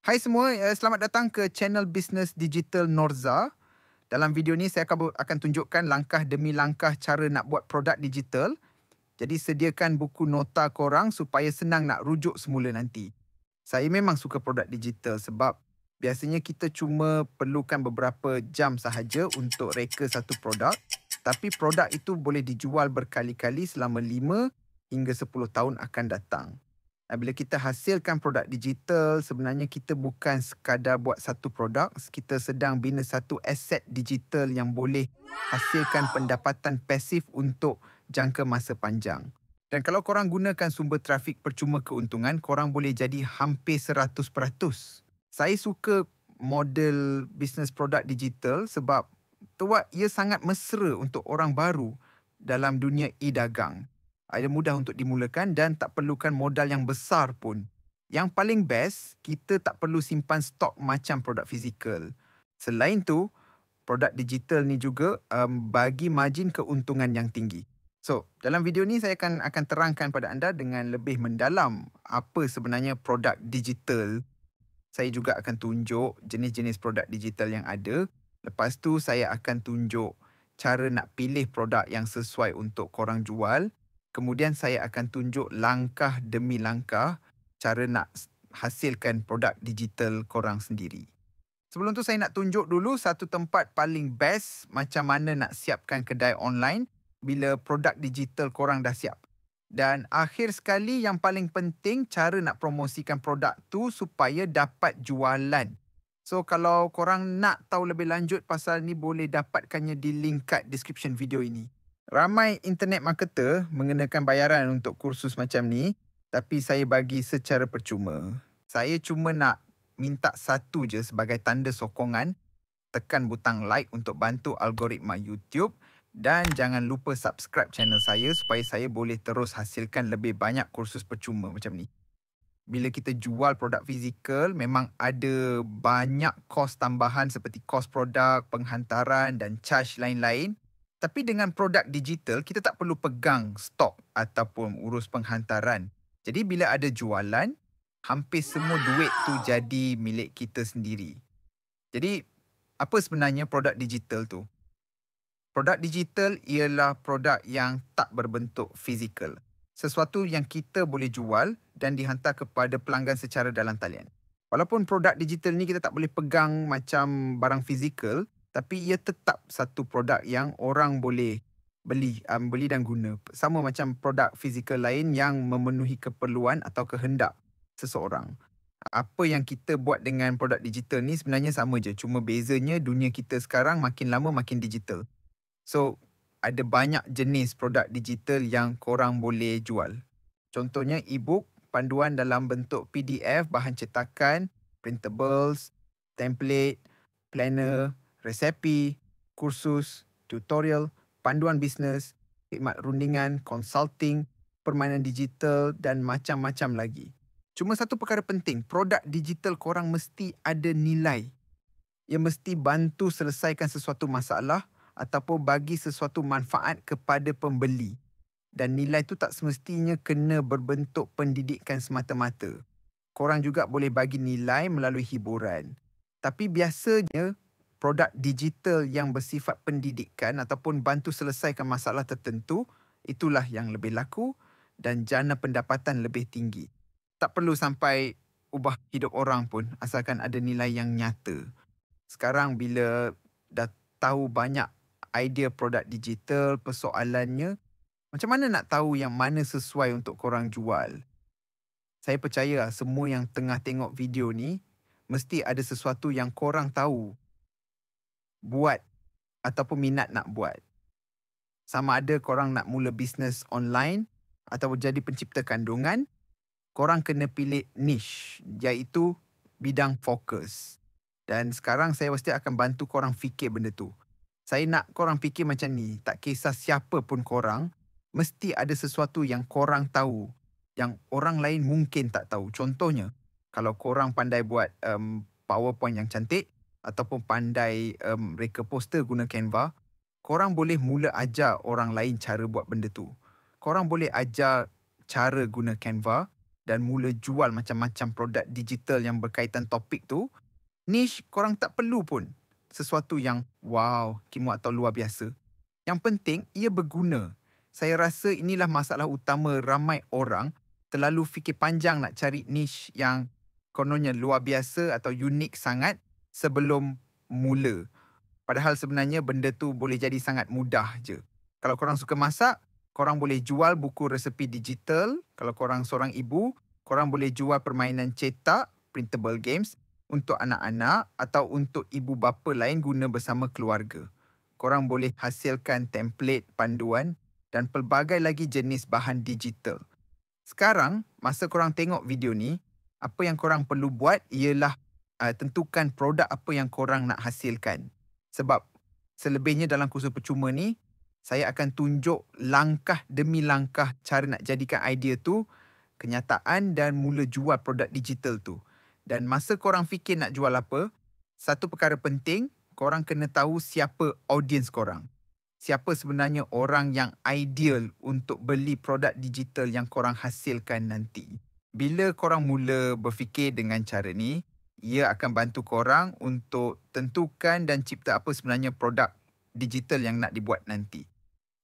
Hai semua, selamat datang ke channel Bisnes Digital Norza. Dalam video ni saya akan tunjukkan langkah demi langkah cara nak buat produk digital. Jadi sediakan buku nota korang supaya senang nak rujuk semula nanti. Saya memang suka produk digital sebab biasanya kita cuma perlukan beberapa jam sahaja untuk reka satu produk. Tapi produk itu boleh dijual berkali-kali selama 5 hingga 10 tahun akan datang. Bila kita hasilkan produk digital, sebenarnya kita bukan sekadar buat satu produk, kita sedang bina satu aset digital yang boleh hasilkan pendapatan pasif untuk jangka masa panjang. Dan kalau korang gunakan sumber trafik percuma keuntungan, korang boleh jadi hampir 100%. Saya suka model bisnes produk digital sebab ia sangat mesra untuk orang baru dalam dunia e-dagang. Ia mudah untuk dimulakan dan tak perlukan modal yang besar pun. Yang paling best, kita tak perlu simpan stok macam produk fizikal. Selain tu, produk digital ni juga bagi margin keuntungan yang tinggi. So, dalam video ni saya akan terangkan pada anda dengan lebih mendalam apa sebenarnya produk digital. Saya juga akan tunjuk jenis-jenis produk digital yang ada. Lepas tu saya akan tunjuk cara nak pilih produk yang sesuai untuk korang jual. Kemudian saya akan tunjuk langkah demi langkah cara nak hasilkan produk digital korang sendiri. Sebelum tu saya nak tunjuk dulu satu tempat paling best macam mana nak siapkan kedai online bila produk digital korang dah siap. Dan akhir sekali yang paling penting cara nak promosikan produk tu supaya dapat jualan. So kalau korang nak tahu lebih lanjut pasal ni boleh dapatkannya di link kat description video ini. Ramai internet marketer mengenakan bayaran untuk kursus macam ni, tapi saya bagi secara percuma. Saya cuma nak minta satu je sebagai tanda sokongan, tekan butang like untuk bantu algoritma YouTube dan jangan lupa subscribe channel saya supaya saya boleh terus hasilkan lebih banyak kursus percuma macam ni. Bila kita jual produk fizikal, memang ada banyak kos tambahan seperti kos produk, penghantaran dan charge lain-lain. Tapi dengan produk digital, kita tak perlu pegang stok ataupun urus penghantaran. Jadi bila ada jualan, hampir semua duit tu jadi milik kita sendiri. Jadi, apa sebenarnya produk digital tu? Produk digital ialah produk yang tak berbentuk fizikal. Sesuatu yang kita boleh jual dan dihantar kepada pelanggan secara dalam talian. Walaupun produk digital ni kita tak boleh pegang macam barang fizikal, tapi ia tetap satu produk yang orang boleh beli dan guna. Sama macam produk fizikal lain yang memenuhi keperluan atau kehendak seseorang. Apa yang kita buat dengan produk digital ni sebenarnya sama je. Cuma bezanya dunia kita sekarang makin lama makin digital. So, ada banyak jenis produk digital yang korang boleh jual. Contohnya e-book, panduan dalam bentuk PDF, bahan cetakan, printables, template, planner, resepi, kursus, tutorial, panduan bisnes, khidmat rundingan, consulting, permainan digital dan macam-macam lagi. Cuma satu perkara penting, produk digital korang mesti ada nilai. Ia mesti bantu selesaikan sesuatu masalah ataupun bagi sesuatu manfaat kepada pembeli. Dan nilai tu tak semestinya kena berbentuk pendidikan semata-mata. Korang juga boleh bagi nilai melalui hiburan. Tapi biasanya produk digital yang bersifat pendidikan ataupun bantu selesaikan masalah tertentu, itulah yang lebih laku dan jana pendapatan lebih tinggi. Tak perlu sampai ubah hidup orang pun asalkan ada nilai yang nyata. Sekarang bila dah tahu banyak idea produk digital, persoalannya macam mana nak tahu yang mana sesuai untuk korang jual? Saya percaya semua yang tengah tengok video ni mesti ada sesuatu yang korang tahu buat ataupun minat nak buat. Sama ada korang nak mula bisnes online atau jadi pencipta kandungan, korang kena pilih niche iaitu bidang fokus. Dan sekarang saya pasti akan bantu korang fikir benda tu. Saya nak korang fikir macam ni, tak kisah siapa pun korang, mesti ada sesuatu yang korang tahu yang orang lain mungkin tak tahu. Contohnya, kalau korang pandai buat PowerPoint yang cantik ataupun pandai reka poster guna Canva, korang boleh mula ajar orang lain cara buat benda tu. Korang boleh ajar cara guna Canva dan mula jual macam-macam produk digital yang berkaitan topik tu, niche korang tak perlu pun sesuatu yang wow, kimak atau luar biasa. Yang penting ia berguna. Saya rasa inilah masalah utama ramai orang terlalu fikir panjang nak cari niche yang kononnya luar biasa atau unik sangat sebelum mula. Padahal sebenarnya benda tu boleh jadi sangat mudah je. Kalau korang suka masak, korang boleh jual buku resepi digital. Kalau korang seorang ibu, korang boleh jual permainan cetak, printable games untuk anak-anak atau untuk ibu bapa lain guna bersama keluarga. Korang boleh hasilkan template panduan dan pelbagai lagi jenis bahan digital. Sekarang, masa korang tengok video ni, apa yang korang perlu buat ialah tentukan produk apa yang korang nak hasilkan. Sebab selebihnya dalam kursus percuma ni, saya akan tunjuk langkah demi langkah cara nak jadikan idea tu kenyataan dan mula jual produk digital tu. Dan masa korang fikir nak jual apa, satu perkara penting, korang kena tahu siapa audience korang. Siapa sebenarnya orang yang ideal untuk beli produk digital yang korang hasilkan nanti. Bila korang mula berfikir dengan cara ni, ia akan bantu korang untuk tentukan dan cipta apa sebenarnya produk digital yang nak dibuat nanti.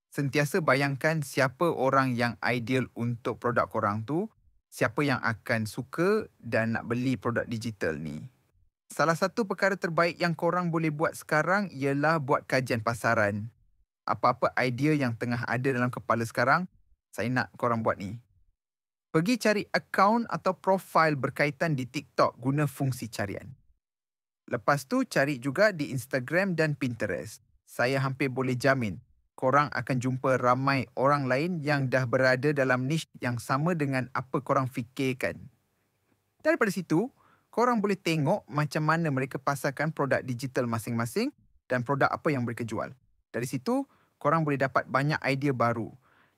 Sentiasa bayangkan siapa orang yang ideal untuk produk korang tu, siapa yang akan suka dan nak beli produk digital ni. Salah satu perkara terbaik yang korang boleh buat sekarang ialah buat kajian pasaran. Apa-apa idea yang tengah ada dalam kepala sekarang, saya nak korang buat ni. Pergi cari akaun atau profil berkaitan di TikTok guna fungsi carian. Lepas tu cari juga di Instagram dan Pinterest. Saya hampir boleh jamin, korang akan jumpa ramai orang lain yang dah berada dalam niche yang sama dengan apa korang fikirkan. Daripada situ, korang boleh tengok macam mana mereka pasarkan produk digital masing-masing dan produk apa yang mereka jual. Dari situ, korang boleh dapat banyak idea baru.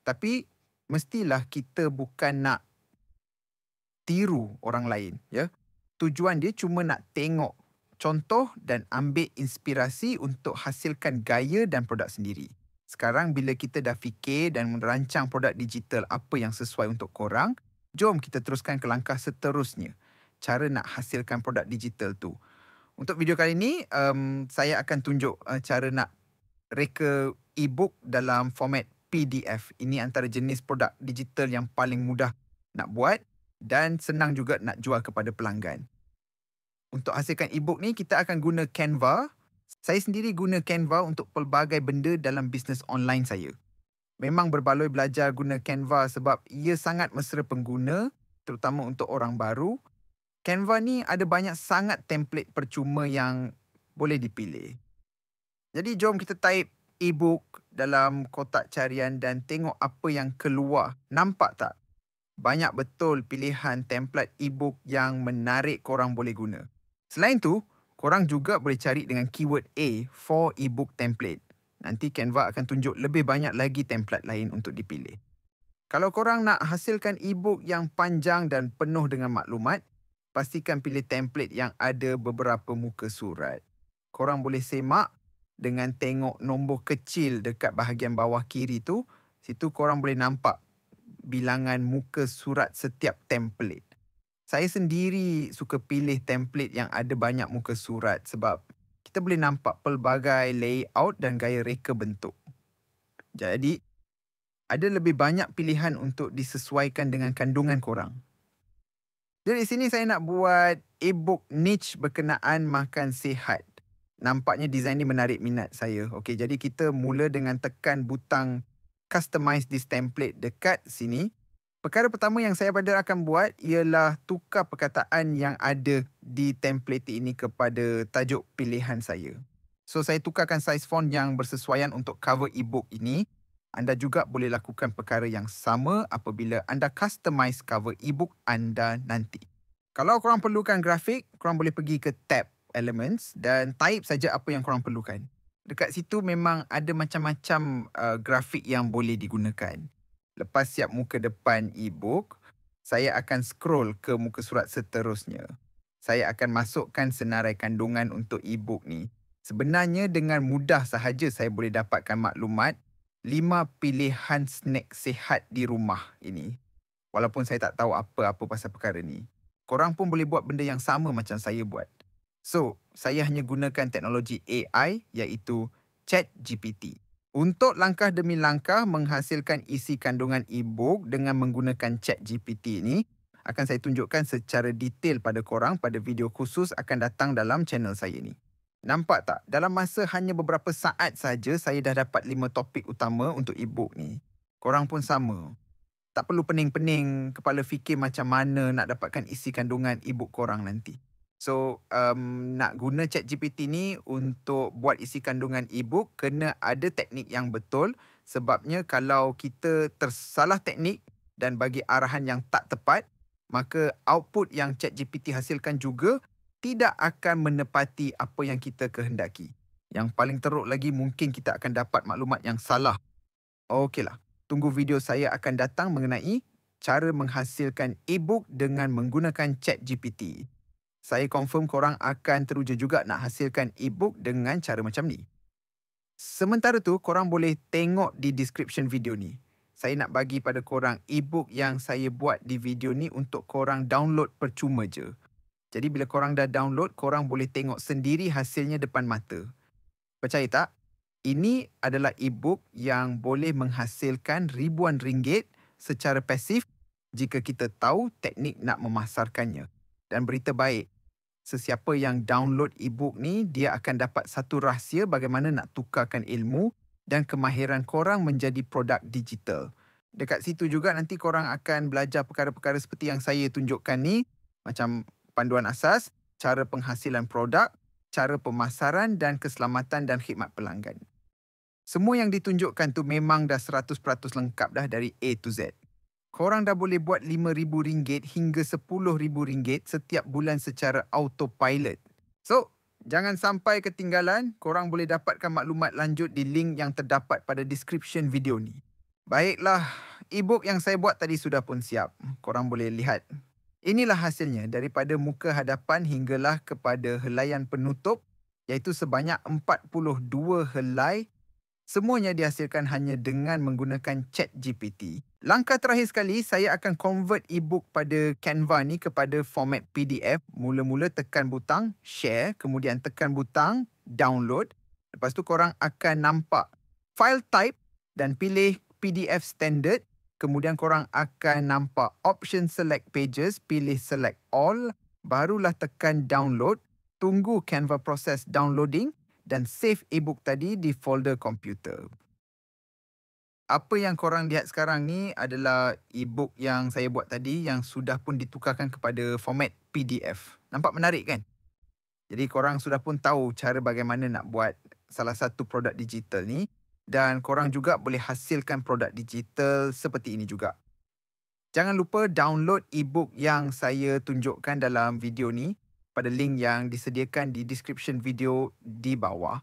Tapi, mestilah kita bukan nak tiru orang lain. Ya. Tujuan dia cuma nak tengok contoh dan ambil inspirasi untuk hasilkan gaya dan produk sendiri. Sekarang bila kita dah fikir dan merancang produk digital apa yang sesuai untuk korang, jom kita teruskan ke langkah seterusnya. Cara nak hasilkan produk digital tu. Untuk video kali ni, saya akan tunjuk cara nak reka e-book dalam format PDF. Ini antara jenis produk digital yang paling mudah nak buat dan senang juga nak jual kepada pelanggan. Untuk hasilkan e-book ni, kita akan guna Canva. Saya sendiri guna Canva untuk pelbagai benda dalam bisnes online saya. Memang berbaloi belajar guna Canva sebab ia sangat mesra pengguna, terutama untuk orang baru. Canva ni ada banyak sangat template percuma yang boleh dipilih. Jadi jom kita type e-book dalam kotak carian dan tengok apa yang keluar. Nampak tak? Banyak betul pilihan template e-book yang menarik korang boleh guna. Selain tu, korang juga boleh cari dengan keyword A for e-book template. Nanti Canva akan tunjuk lebih banyak lagi template lain untuk dipilih. Kalau korang nak hasilkan e-book yang panjang dan penuh dengan maklumat, pastikan pilih template yang ada beberapa muka surat. Korang boleh semak dengan tengok nombor kecil dekat bahagian bawah kiri tu. Situ korang boleh nampak bilangan muka surat setiap template. Saya sendiri suka pilih template yang ada banyak muka surat sebab kita boleh nampak pelbagai layout dan gaya reka bentuk. Jadi, ada lebih banyak pilihan untuk disesuaikan dengan kandungan korang. Jadi di sini saya nak buat e-book niche berkenaan makan sihat. Nampaknya design ni menarik minat saya. Okey, jadi kita mula dengan tekan butang customize this template dekat sini. Perkara pertama yang saya akan buat ialah tukar perkataan yang ada di template ini kepada tajuk pilihan saya. So saya tukarkan saiz font yang bersesuaian untuk cover e-book ini. Anda juga boleh lakukan perkara yang sama apabila anda customize cover e-book anda nanti. Kalau korang perlukan grafik, korang boleh pergi ke tab Elements dan type saja apa yang korang perlukan. Dekat situ memang ada macam-macam grafik yang boleh digunakan. Lepas siap muka depan e-book, saya akan scroll ke muka surat seterusnya. Saya akan masukkan senarai kandungan untuk e-book ni. Sebenarnya dengan mudah sahaja saya boleh dapatkan maklumat 5 pilihan snack sihat di rumah ini. Walaupun saya tak tahu apa-apa pasal perkara ni. Korang pun boleh buat benda yang sama macam saya buat. So, saya hanya gunakan teknologi AI iaitu ChatGPT. Untuk langkah demi langkah menghasilkan isi kandungan e-book dengan menggunakan ChatGPT ni, akan saya tunjukkan secara detail pada korang pada video khusus akan datang dalam channel saya ni. Nampak tak? Dalam masa hanya beberapa saat saja saya dah dapat 5 topik utama untuk e-book ni. Korang pun sama. Tak perlu pening-pening kepala fikir macam mana nak dapatkan isi kandungan e-book korang nanti. So, nak guna ChatGPT ni untuk buat isi kandungan e-book, kena ada teknik yang betul. Sebabnya kalau kita tersalah teknik dan bagi arahan yang tak tepat, maka output yang ChatGPT hasilkan juga tidak akan menepati apa yang kita kehendaki. Yang paling teruk lagi, mungkin kita akan dapat maklumat yang salah. Okeylah. Tunggu video saya akan datang mengenai cara menghasilkan e-book dengan menggunakan ChatGPT. Saya confirm korang akan teruja juga nak hasilkan e-book dengan cara macam ni. Sementara tu, korang boleh tengok di description video ni. Saya nak bagi pada korang e-book yang saya buat di video ni untuk korang download percuma je. Jadi bila korang dah download, korang boleh tengok sendiri hasilnya depan mata. Percaya tak? Ini adalah e-book yang boleh menghasilkan ribuan ringgit secara pasif jika kita tahu teknik nak memasarkannya. Dan berita baik, sesiapa yang download e-book ni, dia akan dapat satu rahsia bagaimana nak tukarkan ilmu dan kemahiran korang menjadi produk digital. Dekat situ juga nanti korang akan belajar perkara-perkara seperti yang saya tunjukkan ni, macam panduan asas, cara penghasilan produk, cara pemasaran dan keselamatan dan khidmat pelanggan. Semua yang ditunjukkan tu memang dah 100% lengkap dah dari A to Z. Korang dah boleh buat RM5,000 hingga RM10,000 setiap bulan secara autopilot. So, jangan sampai ketinggalan. Korang boleh dapatkan maklumat lanjut di link yang terdapat pada description video ni. Baiklah, e-book yang saya buat tadi sudah pun siap. Korang boleh lihat. Inilah hasilnya daripada muka hadapan hinggalah kepada helaian penutup, iaitu sebanyak 42 helai. Semuanya dihasilkan hanya dengan menggunakan ChatGPT. Langkah terakhir sekali, saya akan convert e-book pada Canva ni kepada format PDF. Mula-mula tekan butang share, kemudian tekan butang download. Lepas tu korang akan nampak file type dan pilih PDF standard. Kemudian korang akan nampak option select pages, pilih select all. Barulah tekan download, tunggu Canva proses downloading dan save e-book tadi di folder komputer. Apa yang korang lihat sekarang ni adalah e-book yang saya buat tadi yang sudah pun ditukarkan kepada format PDF. Nampak menarik kan? Jadi korang sudah pun tahu cara bagaimana nak buat salah satu produk digital ni dan korang juga boleh hasilkan produk digital seperti ini juga. Jangan lupa download e-book yang saya tunjukkan dalam video ni pada link yang disediakan di description video di bawah.